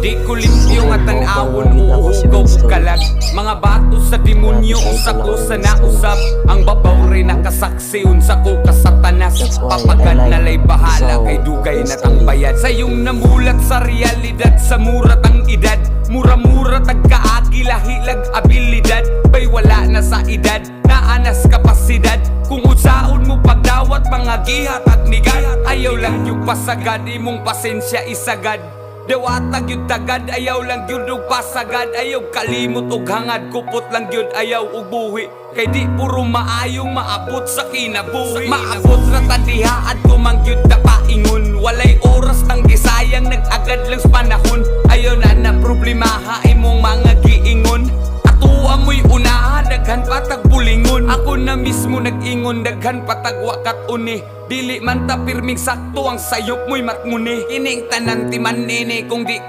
Di ko limpyo nga tan-awon uugaw kalag. Mga bato sa demonyo usa ko sa nausap. Ang babaw rin nakasaksi unsa ko ka satanas. Papagad na lay bahala kay dugay na tang bayad. Sayong namulat sa realidad sa murat ang edad. Mura-mura tagkaagi lahilag abilidad. Bay wala na sa edad, naanas kapasidad. Kung usaon mo pagdawat mga gihat at nigad. Ayaw lang yung pasagad, imong pasensya isagad. Dewatag yung tagad, ayaw lang yun og pasagad. Ayaw kalimot og hangad, kupot lang yun ayaw og buhi. Kay di puro maayong maabot sa kinabuhi. Maabot ra tadiha at kumangyod na paingon. Walay oras nang gisayang, nag-agad lang sa panahon. Ayaw na problemaha imong mga giingon. Atuwa mo'y unaha, daghan patag bulingon. Ako na mismo nag-ingon, daghan patag wakat uni. Dili man ta pirming sakto, ang sayop mo'y matnguni. Ining tanan timan nini kung di